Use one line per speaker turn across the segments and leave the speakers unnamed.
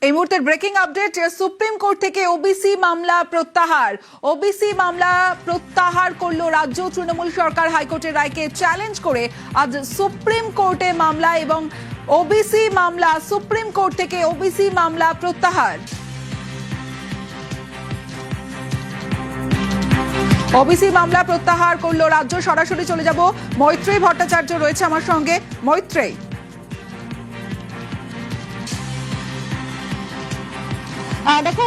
এই মুহূর্তের breaking update, supreme court থেকে ওবিসি মামলা প্রত্যাহার। ওবিসি মামলা প্রত্যাহার করলো রাজ্য। তৃণমূল সরকার হাইকোর্টের রায়কে চ্যালেঞ্জ করে আজ সুপ্রিম কোর্টে মামলা এবং ওবিসি মামলা, সুপ্রিম কোর্ট থেকে ওবিসি মামলা প্রত্যাহার। ওবিসি মামলা প্রত্যাহার করলো রাজ্য। সরাসরি চলে যাব, মৈত্রেয়ী ভট্টাচার্য রয়েছে আমার সঙ্গে। মৈত্রেয়ী,
দেখো,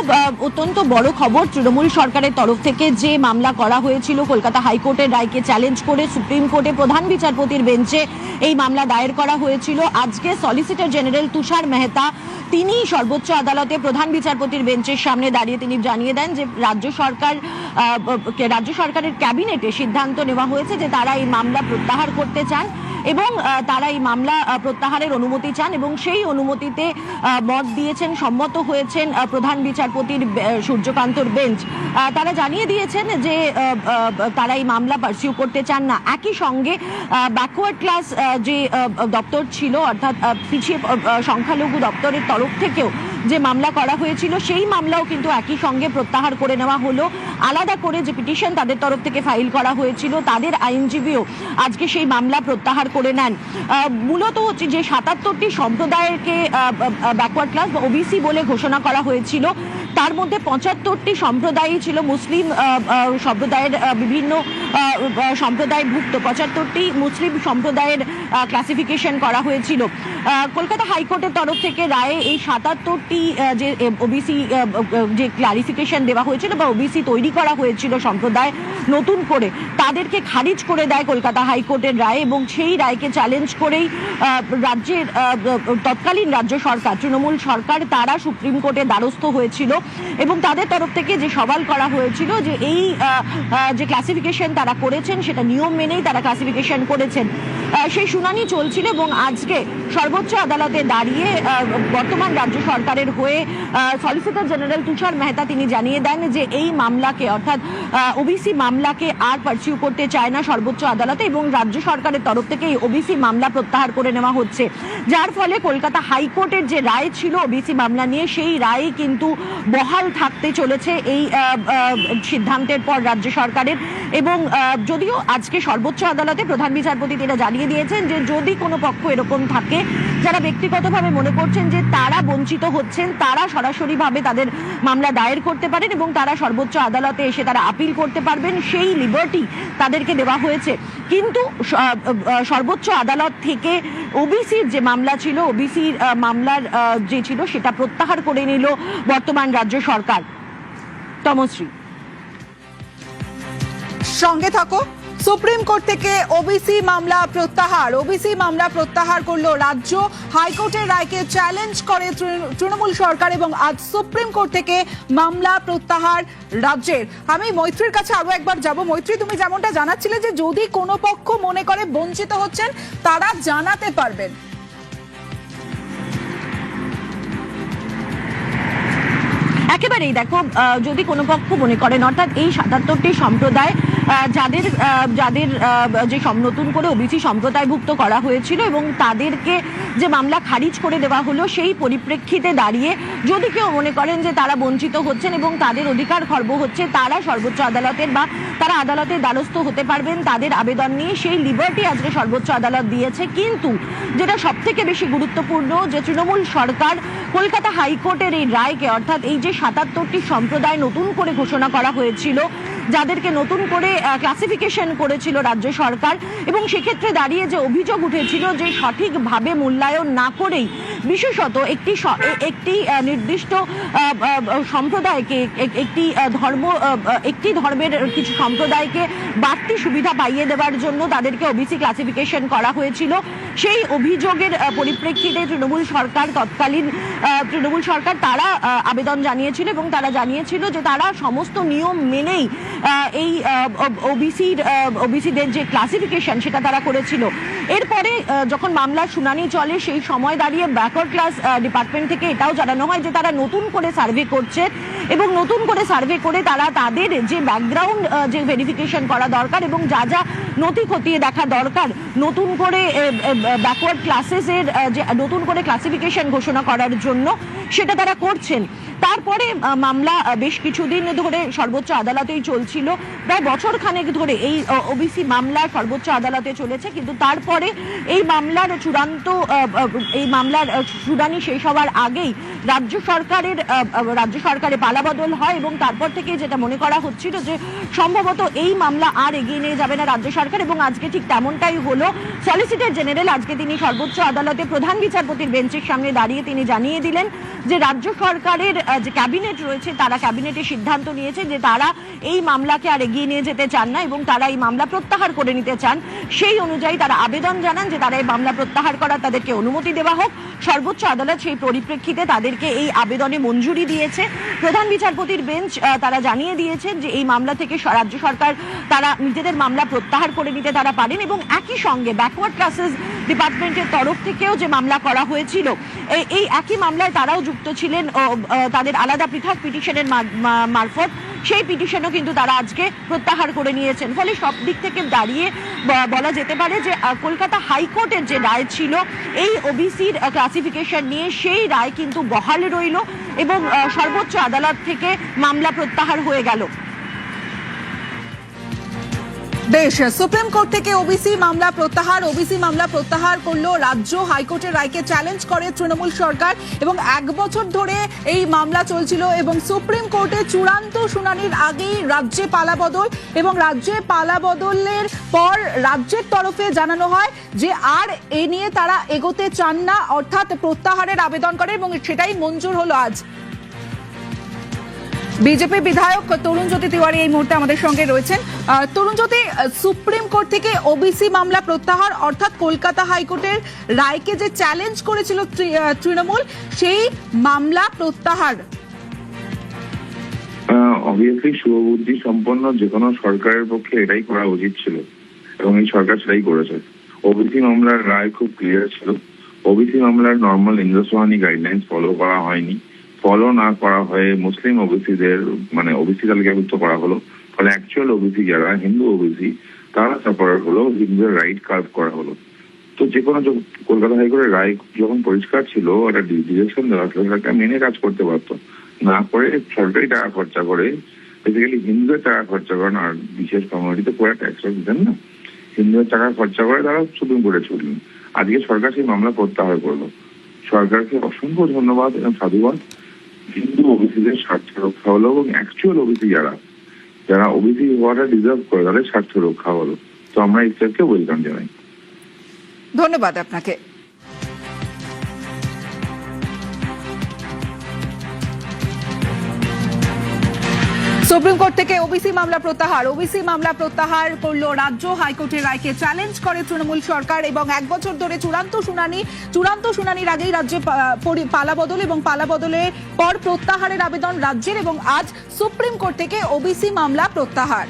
অত্যন্ত বড় খবর। তৃণমূল সরকারের তরফ থেকে যে মামলা করা হয়েছিল কলকাতা হাইকোর্টের রায়কে চ্যালেঞ্জ করে সুপ্রিম কোর্টে প্রধান বিচারপতির বেঞ্চে এই মামলা দায়ের করা হয়েছিল। আজকে সলিসিটর জেনারেল তুষার মেহতা তিনি সর্বোচ্চ আদালতে প্রধান বিচারপতির বেঞ্চের সামনে দাঁড়িয়ে তিনি জানিয়ে দেন যে রাজ্য সরকারের ক্যাবিনেটে সিদ্ধান্ত নেওয়া হয়েছে যে তারা এই মামলা প্রত্যাহার করতে চান এবং তারা এই মামলা প্রত্যাহারের অনুমতি চান এবং সেই অনুমতিতে মত দিয়েছেন, সম্মত হয়েছেন প্রধান বিচারপতির সূর্যকান্তর বেঞ্চ। তারা জানিয়ে দিয়েছেন যে তারা এই মামলা পারসিউ করতে চান না। একই সঙ্গে ব্যাকওয়ার্ড ক্লাস যে দপ্তর ছিল, অর্থাৎ পিছিয়ে সংখ্যালঘু দপ্তরের তরফ থেকেও যে মামলা করা হয়েছিল সেই মামলাও কিন্তু একই সঙ্গে প্রত্যাহার করে নেওয়া হলো। আলাদা করে যে পিটিশন তাদের তরফ থেকে ফাইল করা হয়েছিল, তাদের আইনজীবীও আজকে সেই মামলা প্রত্যাহার করে নেন। মূলত হচ্ছে যে ৭৭টি সম্প্রদায়কে ব্যাকওয়ার্ড ক্লাস বা ওবিসি বলে ঘোষণা করা হয়েছিল, তার মধ্যে ৭৫টি সম্প্রদায়ই ছিল মুসলিম সম্প্রদায়ের, বিভিন্ন সম্প্রদায়ভুক্ত ৭৫টি মুসলিম সম্প্রদায়ের ক্লাসিফিকেশন করা হয়েছিল। কলকাতা হাইকোর্টের তরফ থেকে রায়ে এই ৭৭টি যে ওবিসি যে ক্লারিফিকেশন দেওয়া হয়েছিল বা ওবিসি তৈরি করা হয়েছিল সম্প্রদায় নতুন করে, তাদেরকে খারিজ করে দেয় কলকাতা হাইকোর্টের রায় এবং সেই রায়কে চ্যালেঞ্জ করেই রাজ্যের তৎকালীন রাজ্য সরকার, তৃণমূল সরকার, তারা সুপ্রিম কোর্টে দ্বারস্থ হয়েছিল এবং তাদের তরফ থেকে যে সওয়াল করা হয়েছিল যে এই যে ক্লাসিফিকেশন তারা করেছেন সেটা নিয়ম মেনেই তারা ক্লাসিফিকেশন করেছেন। সেই শুনানি চলছিল এবং আজকে সর্বোচ্চ আদালতে দাঁড়িয়ে বর্তমান রাজ্য সরকারের হয়ে সলিসিটর জেনারেল তুষার মেহতা তিনি জানিয়ে দেন যে এই মামলাকে, অর্থাৎ ওবিসি মামলাকে আর পারসিউ করতে চায় না সর্বোচ্চ আদালতে এবং রাজ্য সরকারের তরফ থেকে এই ওবিসি মামলা প্রত্যাহার করে নেওয়া হচ্ছে, যার ফলে কলকাতা হাইকোর্টের যে রায় ছিল ওবিসি মামলা নিয়ে সেই রায় কিন্তু বহাল থাকতে চলেছে এই সিদ্ধান্তের পর রাজ্য সরকারের। এবং যদিও আজকে সর্বোচ্চ আদালতে প্রধান বিচারপতি তিনি জানিয়ে দিয়েছেন যে যদি কোনো পক্ষ এরকম থাকে যারা ব্যক্তিগতভাবে মনে করছেন যে তারা বঞ্চিত হচ্ছেন, তারা সরাসরিভাবে তাদের মামলা দায়ের করতে পারেন এবং তারা সর্বোচ্চ আদালতে এসে তারা আপিল করতে পারবেন, সেই লিবার্টি তাদেরকে দেওয়া হয়েছে। কিন্তু সর্বোচ্চ আদালত থেকে ওবিসির যে মামলা ছিল, ওবিসির মামলার যে ছিল সেটা প্রত্যাহার করে নিল বর্তমান রাজ্য সরকার। তমশ্রী,
সঙ্গে থাকো। সুপ্রিম কোর্ট থেকে ওবিসি মামলা প্রত্যাহার। ওবিসি মামলা প্রত্যাহার করলো রাজ্য। হাইকোর্টের রায়কে চ্যালেঞ্জ করে তৃণমূল সরকার এবং আজ সুপ্রিম কোর্ট থেকে মামলা প্রত্যাহার রাজ্যের। আমি মৈত্রীর কাছে আরো একবার যাব। মৈত্রী, তুমি যেমনটা জানাচ্ছিলে যে যদি কোনো পক্ষ মনে করে বঞ্চিত হচ্ছেন তারা জানাতে পারবেন।
একেবারেই দেখো, যদি কোনো পক্ষ মনে করেন, অর্থাৎ এই ৭৭টি সম্প্রদায় যাদের যাদের যে নতুন করে ওবিসি সম্প্রদায়ভুক্ত করা হয়েছিল এবং তাদেরকে যে মামলা খারিজ করে দেওয়া হলো, সেই পরিপ্রেক্ষিতে দাঁড়িয়ে যদি কেউ মনে করেন যে তারা বঞ্চিত হচ্ছেন এবং তাদের অধিকার খর্ব হচ্ছে, তারা সর্বোচ্চ আদালতের বা তারা আদালতের দ্বারস্থ হতে পারবেন তাদের আবেদন নিয়ে। সেই লিবার্টি আজকে সর্বোচ্চ আদালত দিয়েছে। কিন্তু যেটা সব থেকে বেশি গুরুত্বপূর্ণ, যে তৃণমূল সরকার কলকাতা হাইকোর্টের এই রায়কে, অর্থাৎ এই যে ৭৭টি সম্প্রদায় নতুন করে ঘোষণা করা হয়েছিল, যাদেরকে নতুন করে ক্লাসিফিকেশন করেছিল রাজ্য সরকার, এবং সেক্ষেত্রে দাঁড়িয়ে যে অভিযোগ উঠেছিল যে সঠিকভাবে মূল্যায়ন না করেই বিশেষত একটি নির্দিষ্ট সম্প্রদায়কে, একটি ধর্মের কিছু সম্প্রদায়কে বাড়তি সুবিধা পাইয়ে দেওয়ার জন্য তাদেরকে ওবিসি ক্লাসিফিকেশন করা হয়েছিল। সেই অভিযোগের পরিপ্রেক্ষিতে তৎকালীন তৃণমূল সরকার তারা আবেদন জানিয়েছিল এবং তারা জানিয়েছিল যে তারা সমস্ত নিয়ম মেনেই এই ওবিসিদের যে ক্লাসিফিকেশন সেটা তারা করেছিল। এরপরে যখন মামলার শুনানি চলে সেই সময় দাঁড়িয়ে ব্যাকওয়ার্ড ক্লাস ডিপার্টমেন্ট থেকে এটাও জানানো হয় যে তারা নতুন করে সার্ভে করছে এবং নতুন করে সার্ভে করে তারা তাদের যে ব্যাকগ্রাউন্ড যে ভেরিফিকেশন করা দরকার এবং যা যা নথি খতিয়ে দেখা দরকার, নতুন করে ব্যাকওয়ার্ড ক্লাসেসের যে নতুন করে ক্লাসিফিকেশন ঘোষণা করার জন্য সেটা তারা করছেন। তারপরে মামলা বেশ কিছুদিন ধরে সর্বোচ্চ আদালতেই চলছিল, প্রায় বছর খানেক ধরে এই ওবিসি মামলা সর্বোচ্চ আদালতে চলেছে, কিন্তু তারপরে এই মামলার শুনানি শেষ হওয়ার আগেই রাজ্য সরকারে পালাবদল হয় এবং তারপর থেকে যেটা মনে করা হচ্ছিল যে সম্ভবত এই মামলা আর এগিয়ে নিয়ে যাবে না রাজ্য সরকার, এবং আজকে ঠিক তেমনটাই হলো। সলিসিটর জেনারেল আজকে তিনি সর্বোচ্চ আদালতে প্রধান বিচারপতির বেঞ্চের সামনে দাঁড়িয়ে তিনি জানিয়ে দিলেন যে রাজ্য সরকারের যে ক্যাবিনেট রয়েছে তারা ক্যাবিনেটে সিদ্ধান্ত নিয়েছে যে তারা এই মামলাকে আর এগিয়ে নিয়ে যেতে চান না এবং তারা এই মামলা প্রত্যাহার করে নিতে চান। সেই অনুযায়ী তারা আবেদন জানান যে তারা এই মামলা প্রত্যাহার করার তাদেরকে অনুমতি দেওয়া হোক। সর্বোচ্চ আদালত সেই পরিপ্রেক্ষিতে তাদেরকে এই আবেদনে মঞ্জুরি দিয়েছে। প্রধান বিচারপতির বেঞ্চ তারা জানিয়ে দিয়েছেন যে এই মামলা থেকে রাজ্য সরকার তারা নিজেদের মামলা প্রত্যাহার করে নিতে তারা পারেন, এবং একই সঙ্গে ব্যাকওয়ার্ড ক্লাসেস ডিপার্টমেন্টের তরফ থেকেও যে মামলা করা হয়েছিল এই একই মামলায় তারাও যুক্ত ছিলেন তাদের আলাদা পৃথক পিটিশনের মারফত, সেই পিটিশনও কিন্তু তারা আজকে প্রত্যাহার করে নিয়েছেন। ফলে সব দিক থেকে দাঁড়িয়ে বলা যেতে পারে যে কলকাতা হাইকোর্টের যে রায় ছিল এই ওবিসির ক্লাসিফিকেশন নিয়ে, সেই রায় কিন্তু বহাল রইল এবং সর্বোচ্চ আদালত থেকে মামলা প্রত্যাহার হয়ে গেল।
বেশ, সুপ্রিম কোর্ট থেকে ওবিসি মামলা প্রত্যাহার করলো রাজ্য। হাইকোর্টের রায়কে চ্যালেঞ্জ করে তৃণমূল সরকার এবং 1 বছর ধরে এই মামলা চলছিল এবং সুপ্রিম কোর্টে চূড়ান্ত শুনানির আগেই রাজ্যে পালাবদল, এবং রাজ্যে পালাবদলের পর রাজ্যের তরফে জানানো হয় যে আর এ নিয়ে তারা এগোতে চান না, অর্থাৎ প্রত্যাহারের আবেদন করে এবং সেটাই মঞ্জুর হলো আজ। বিজেপি বিধায়ক তরুণজ্যোতি তিওয়ারি এই মুহূর্তে আমাদের সঙ্গে রয়েছেন। তরুণজ্যোতি, সুপ্রিম কোর্ট থেকে ওবিসি মামলা প্রত্যাহার অর্থাৎ কলকাতা হাইকোর্টের রায়কে যে চ্যালেঞ্জ করেছিল তৃণমূল, সেই মামলা প্রত্যাহার।
অবভিয়াসলি শুভবুদ্ধি সম্পন্ন যে কোনো সরকারের পক্ষে এটাই করা উচিত ছিল এবং এই সরকার সেটাই করেছে। ওবিসি মামলার রায় খুব ক্লিয়ার ছিল। ওবিসি মামলার নর্মাল ইন্দ্রসহানি গাইডলাইন্স ফলো করা হয়নি, ফলো না করা হয়ে মুসলিম ওবিসিদের ওবিসি তালিকাভুক্ত করা হলো। ফলে অ্যাকচুয়াল ওবিসি যারা হিন্দু ওবিসি তারা সাফার হলো, হিন্দুদের রাইট কার্ভ করা হলো। তো যে কোনো কলকাতা হাইকোর্টের রায় যখন পরিষ্কার ছিল, একটা ডিরেকশন দেওয়া ছিল, সেটা মেনে কাজ করতে পারতো, না করে সরকারি টাকা খরচা করে বেসিক্যালি হিন্দুদের টাকা খরচা করেন, আর বিশেষ কমিউনিটিতে পুরো ট্যাক্স দিতেন না, হিন্দুদের টাকা খরচা করে তারা সুপ্রিম কোর্টে ছুটলেন। আজকে সরকার সেই মামলা প্রত্যাহার করলো। সরকারকে অসংখ্য ধন্যবাদ এবং সাধুবাদ। হিন্দু ওবিসিদের স্বার্থ রক্ষা হলো এবং অ্যাকচুয়াল ওবিসি যারা ওবিসি হওয়াটা ডিজার্ভ করে তাদের স্বার্থ রক্ষা হলো। তো আমরা এই স্টেপকে ওয়েলকাম জানাই।
ধন্যবাদ আপনাকে। সুপ্রিম কোর্ট থেকে ওবিসি মামলা প্রত্যাহার করলো রাজ্য। হাইকোর্টের রায়কে চ্যালেঞ্জ করে তৃণমূল সরকার এবং 1 বছর ধরে চূড়ান্ত শুনানির আগেই রাজ্যে পালাবদল এবং পালাবদলের পর প্রত্যাহারের আবেদন রাজ্যের, এবং আজ সুপ্রিম কোর্ট থেকে ওবিসি মামলা প্রত্যাহার।